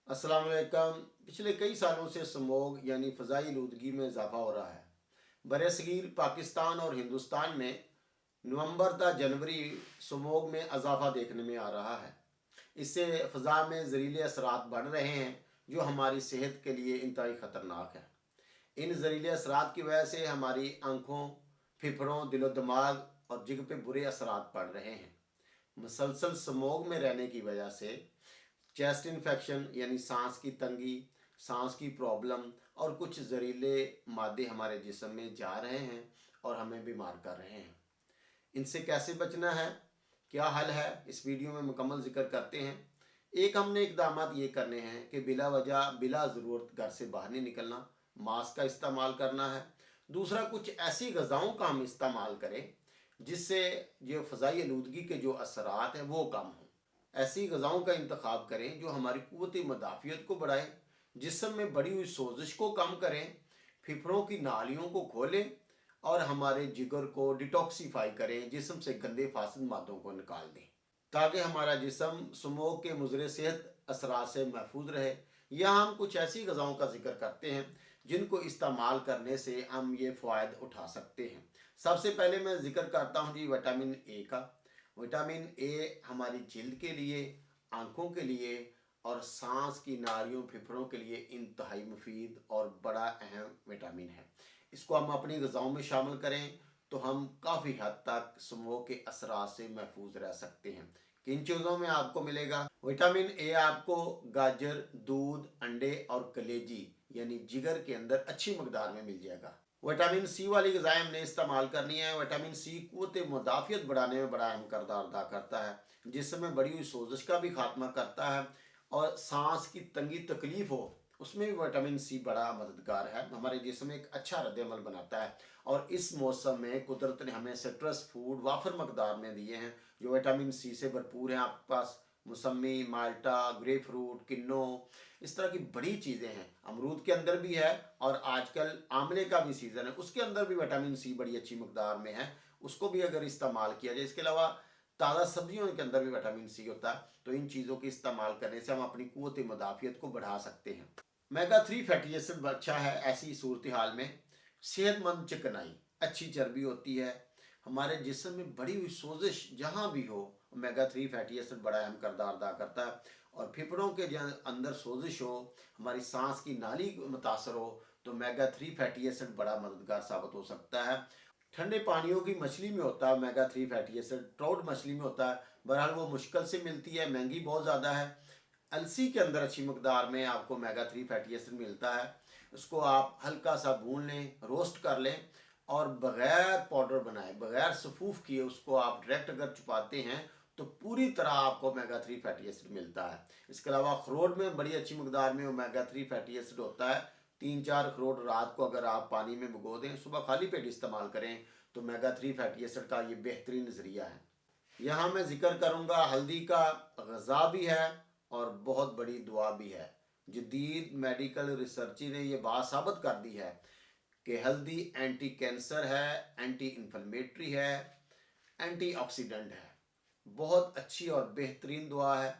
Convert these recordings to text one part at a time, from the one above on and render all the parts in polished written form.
अस्सलाम वालेकुम। पिछले कई सालों से स्मॉग यानी फ़ज़ाई आलूदगी में इजाफा हो रहा है। बरसगीर पाकिस्तान और हिंदुस्तान में नवंबर ता जनवरी स्मॉग में इजाफा देखने में आ रहा है। इससे फ़ज़ा में ज़हरीले असरात बढ़ रहे हैं जो हमारी सेहत के लिए इंतहाई ख़तरनाक है। इन ज़हरीले असरात की वजह से हमारी आँखों, फेफड़ों, दिलो दिमाग और जिगर पे बुरे असरात पड़ रहे हैं। मुसलसल स्मॉग में रहने की वजह से चेस्ट इन्फेक्शन यानी सांस की तंगी, सांस की प्रॉब्लम और कुछ जहरीले मादे हमारे जिस्म में जा रहे हैं और हमें बीमार कर रहे हैं। इनसे कैसे बचना है, क्या हल है, इस वीडियो में मुकम्मल जिक्र करते हैं। एक हमने इकदाम ये करने हैं कि बिला वजह बिला ज़रूरत घर से बाहर नहीं निकलना, मास्क का इस्तेमाल करना है। दूसरा, कुछ ऐसी गज़ाओं का हम इस्तेमाल करें जिससे जो फ़ज़ाई आलूदगी के जो असरात हैं वो कम हों। ऐसी गज़ाओं का इंतखाब करें जो हमारी क़ुव्वत मदाफ़ियत को बढ़ाएं, जिस्म में बढ़ी हुई सोजिश को कम करें, फेफड़ों की नालियों को खोलें और हमारे जिगर को डिटॉक्सीफाई करें, जिस्म से गंदे फासिद मादों को निकाल दें ताकि हमारा जिस्म स्मोक के मुज़र सेहत असरात से महफूज रहे। यहाँ हम कुछ ऐसी गज़ाओं का जिक्र करते हैं जिनको इस्तेमाल करने से हम ये फ़वाइद उठा सकते हैं। सबसे पहले मैं जिक्र करता हूँ जी विटामिन ए का। विटामिन ए हमारी जिल्द के लिए, आँखों के लिए और सांस की नालियों फेफड़ों के लिए इंतहाई मुफीद और बड़ा अहम विटामिन है। इसको हम अपनी ग़िज़ाओं में शामिल करें तो हम काफ़ी हद तक स्मोक के असरात से महफूज रह सकते हैं। किन चीज़ों में आपको मिलेगा? विटामिन ए आपको गाजर, दूध, अंडे और कलेजी यानी जिगर के अंदर अच्छी मकदार में मिल जाएगा। विटामिन सी वाली ग़िज़ाएँ हमने इस्तेमाल करनी है। विटामिन सी क़ुव्वत मुदाफ़ियत बढ़ाने में बड़ा अहम किरदार अदा करता है, जिसमें बढ़ी हुई सोजिश का भी खात्मा करता है और सांस की तंगी तकलीफ़ हो उसमें भी विटामिन सी बड़ा मददगार है। हमारे जिस्म में एक अच्छा रद्द-ए-अमल बनाता है और इस मौसम में कुदरत ने हमें सिट्रस फूड वाफर मकदार में दिए हैं जो विटामिन सी से भरपूर हैं। आपके पास मौसमी, माल्टा, ग्रेप फ्रूट, किन्नो, इस तरह की बड़ी चीज़ें हैं। अमरूद के अंदर भी है और आजकल आंवले का भी सीज़न है, उसके अंदर भी विटामिन सी बड़ी अच्छी मकदार में है, उसको भी अगर इस्तेमाल किया जाए। इसके अलावा ताज़ा सब्जियों के अंदर भी विटामिन सी होता है। तो इन चीज़ों के इस्तेमाल करने से हम अपनी क़ुव्वत मुदाफ़ियत को बढ़ा सकते हैं। मेगा 3 फैटी एसिड अच्छा है ऐसी सूरत हाल में। सेहतमंद चिकनाई, अच्छी चर्बी होती है, हमारे जिस्म में बढ़ी हुई सोजिश जहाँ भी हो, ओमेगा 3 फैटी एसिड बड़ा अहम किरदार अदा करता है। और फेफड़ों के अंदर सोजिश हो, हमारी सांस की नाली मुतासर हो तो ओमेगा 3 फैटी एसिड बड़ा मददगार साबित हो सकता है। ठंडे पानियों की मछली में होता है ओमेगा 3 फैटी एसिड, ट्राउट मछली में होता है। बहरहाल वो मुश्किल से मिलती है, महंगी बहुत ज़्यादा है। अलसी के अंदर अच्छी मकदार में आपको ओमेगा 3 फैटी एसिड मिलता है। उसको आप हल्का सा भून लें, रोस्ट कर लें और बग़ैर पाउडर बनाए, बग़ैर सफ़ूफ किए उसको आप डायरेक्ट अगर चुपाते हैं तो पूरी तरह आपको ओमेगा 3 फैटी एसिड मिलता है। इसके अलावा अखरोट में बड़ी अच्छी मकदार में ओमेगा 3 फैटी एसिड होता है। 3-4 अखरोट रात को अगर आप पानी में भिगो दें, सुबह खाली पेट इस्तेमाल करें तो ओमेगा 3 फैटी एसिड का ये बेहतरीन ज़रिया है। यहाँ मैं जिक्र करूँगा हल्दी का ग़ज़ा भी है और बहुत बड़ी दुआ भी है। जदीद मेडिकल रिसर्च ने यह बात साबित कर दी है कि हल्दी एंटी कैंसर है, एंटी इन्फ्लेमेटरी है, एंटीऑक्सीडेंट है। बहुत अच्छी और बेहतरीन दुआ है।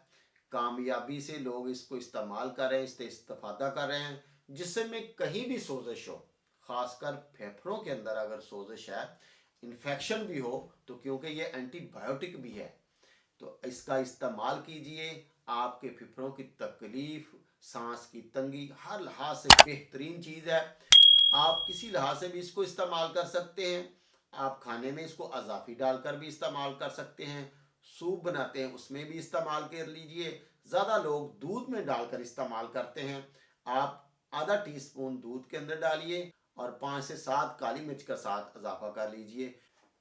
कामयाबी से लोग इसको इस्तेमाल कर रहे हैं, इससे इस्तेफादा कर रहे हैं। जिसमें कहीं भी सोजिश हो, ख़ासकर फेफड़ों के अंदर अगर सोजिश है, इन्फेक्शन भी हो तो क्योंकि ये एंटीबायोटिक भी है तो इसका इस्तेमाल कीजिए। आपके फेफड़ों की तकलीफ, सांस की तंगी हर लिहाज से बेहतरीन चीज़ है। आप किसी लिहाज से भी इसको इस्तेमाल कर सकते हैं। आप खाने में इसको अजाफी डालकर भी इस्तेमाल कर सकते हैं, सूप बनाते हैं उसमें भी इस्तेमाल कर लीजिए। ज़्यादा लोग दूध में डालकर इस्तेमाल करते हैं। आप आधा टीस्पून दूध के अंदर डालिए और 5 से 7 काली मिर्च का साथ इजाफा कर लीजिए,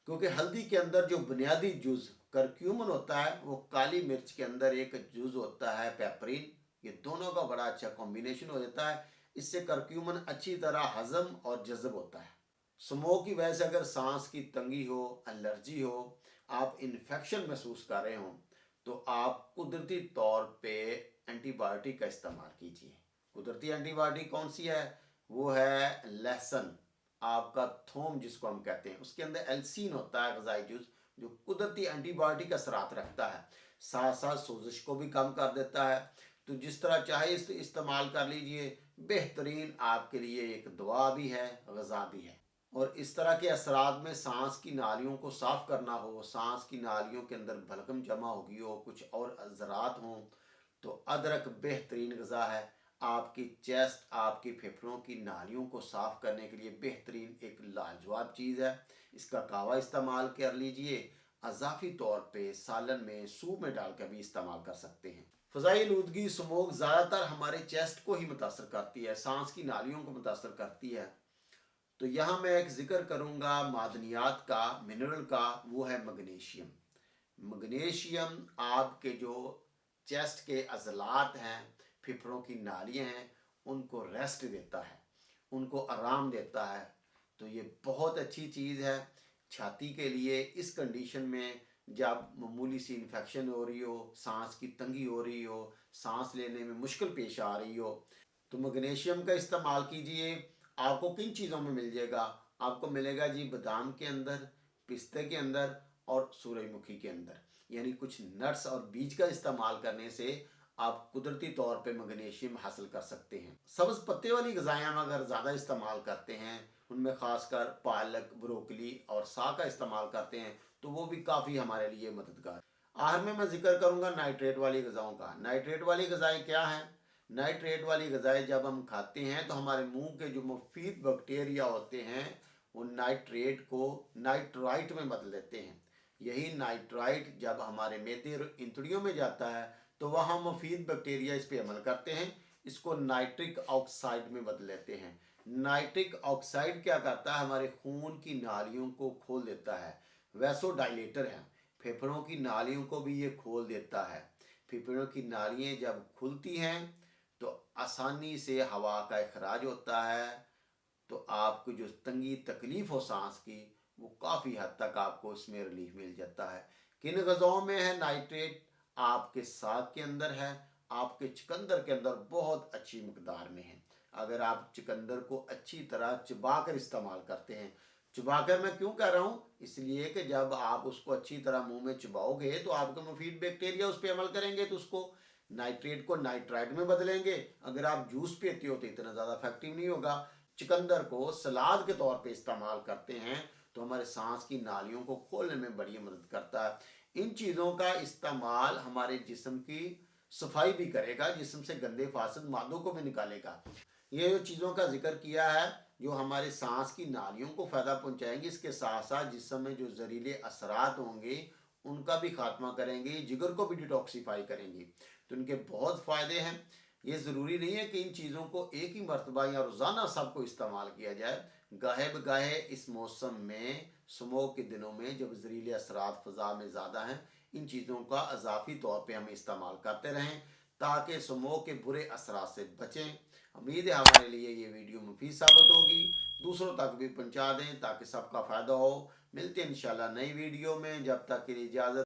क्योंकि हल्दी के अंदर जो बुनियादी जुज़ करक्यूमन होता है वो काली मिर्च के अंदर एक जुज़ होता है पेपरिन। ये दोनों का बड़ा अच्छा कॉम्बिनेशन हो जाता है। इससे करक्यूमन अच्छी तरह हजम और जज़ब होता है। स्मोक की वजह से अगर सांस की तंगी हो, एलर्जी हो, आप इन्फेक्शन महसूस कर रहे हो तो आप कुदरती तौर पे एंटीबायोटिक का इस्तेमाल कीजिए। कुदरती एंटीबायोटिक कौन सी है? वो है लहसुन, आपका थोम जिसको हम कहते हैं। उसके अंदर एल्सीन होता है ग़िज़ाई जुज़ जो कुदरती एंटीबायोटिक असरात रखता है। साथ साथ सोजिश को भी कम कर देता है, तो जिस तरह चाहे इस्तेमाल कर लीजिए। बेहतरीन आपके लिए एक दवा भी है, ग़िज़ा भी है। और इस तरह के असरात में सांस की नालियों को साफ़ करना हो, सांस की नालियों के अंदर बलगम जमा होगी हो, कुछ और ज़रात हों, तो अदरक बेहतरीन ग़िज़ा है। आपकी चेस्ट, आपकी फेफड़ों की नालियों को साफ़ करने के लिए बेहतरीन एक लाजवाब चीज़ है। इसका कावा इस्तेमाल कर लीजिए। अज़ाफ़ी तौर पे सालन में, सूप में डाल कर भी इस्तेमाल कर सकते हैं। फ़ज़ाई आलूदगी स्मोक ज़्यादातर हमारे चेस्ट को ही मुतासर करती है, सांस की नालियों को मुतासर करती है। तो यहाँ मैं एक ज़िक्र करूँगा मादनियात का, मिनरल का, वो है मैग्नीशियम। मैग्नीशियम आपके जो चेस्ट के अज़लात हैं, फेफड़ों की नालियाँ हैं, उनको रेस्ट देता है, उनको आराम देता है। तो ये बहुत अच्छी चीज़ है छाती के लिए। इस कंडीशन में जब मामूली सी इन्फेक्शन हो रही हो, सांस की तंगी हो रही हो, सांस लेने में मुश्किल पेश आ रही हो, तो मैग्नीशियम का इस्तेमाल कीजिए। आपको किन चीज़ों में मिल जाएगा? आपको मिलेगा जी बादाम के अंदर, पिस्ते के अंदर और सूरजमुखी के अंदर। यानी कुछ नट्स और बीज का इस्तेमाल करने से आप कुदरती तौर पे मैग्नीशियम हासिल कर सकते हैं। सब्ज़ पत्ते वाली ग़िज़ाएँ हम अगर ज़्यादा इस्तेमाल करते हैं, उनमें ख़ासकर पालक, ब्रोकली और साग का इस्तेमाल करते हैं, तो वो भी काफ़ी हमारे लिए मददगार। आखिर में मैं ज़िक्र करूँगा नाइट्रेट वाली ग़िज़ाओं का। नाइट्रेट वाली ग़िज़ाएँ क्या हैं? नाइट्रेट वाली ग़िज़ाएँ जब हम खाते हैं तो हमारे मुंह के जो मुफीद बैक्टीरिया होते हैं, वो नाइट्रेट को नाइट्राइट में बदल देते हैं। यही नाइट्राइट जब हमारे मैदे और इंतड़ियों में जाता है, तो वहाँ मुफीद बैक्टीरिया इस पर अमल करते हैं, इसको नाइट्रिक ऑक्साइड में बदल लेते हैं। नाइट्रिक ऑक्साइड क्या करता है? हमारे खून की नालियों को खोल देता है, वैसोडाइलेटर है। फेफड़ों की नालियों को भी ये खोल देता है। फेफड़ों की नालियाँ जब खुलती हैं तो आसानी से हवा का इखराज होता है। तो आपको जो तंगी तकलीफ़ हो सांस की, वो काफ़ी हद तक आपको इसमें रिलीफ मिल जाता है। किन ग़िज़ाओं में है नाइट्रेट? आपके साग के अंदर है, आपके चुकंदर के अंदर बहुत अच्छी मकदार में है। अगर आप चुकंदर को अच्छी तरह चबा कर इस्तेमाल करते हैं, चबाकर मैं क्यों कह रहा हूँ? इसलिए कि जब आप उसको अच्छी तरह मुंह में चबाओगे तो आपके मुफीद बैक्टीरिया उस पर अमल करेंगे, तो उसको नाइट्रेट को नाइट्राइट में बदलेंगे। अगर आप जूस पीते हो तो इतना ज़्यादा इफेक्टिव नहीं होगा। चुकंदर को सलाद के तौर पे इस्तेमाल करते हैं तो हमारे सांस की नालियों को खोलने में बड़ी मदद करता है। इन चीज़ों का इस्तेमाल हमारे जिस्म की सफाई भी करेगा, जिस्म से गंदे फासिद मादों को भी निकालेगा। ये जो चीज़ों का जिक्र किया है जो हमारे सांस की नालियों को फ़ायदा पहुंचाएंगी, इसके साथ साथ जिस्म में जो जहरीले असरात होंगे उनका भी खात्मा करेंगे, जिगर को भी डिटॉक्सीफाई करेंगी। तो इनके बहुत फ़ायदे हैं। ये ज़रूरी नहीं है कि इन चीज़ों को एक ही मरतबा या रोज़ाना सबको इस्तेमाल किया जाए। गाहे बगाहे इस मौसम में, स्मोक के दिनों में जब जहरीले असरात फ़ज़ा में ज़्यादा हैं, इन चीज़ों का अजाफी तौर पर हम इस्तेमाल करते रहें ताकि स्मोक के बुरे असरात से बचें। उम्मीद है हमारे लिए ये वीडियो मुफीद साबित होगी। दूसरों तक भी पहुंचा दें ताकि सबका फ़ायदा हो। मिलते हैं इंशाल्लाह नई वीडियो में। जब तक के लिए इजाज़त।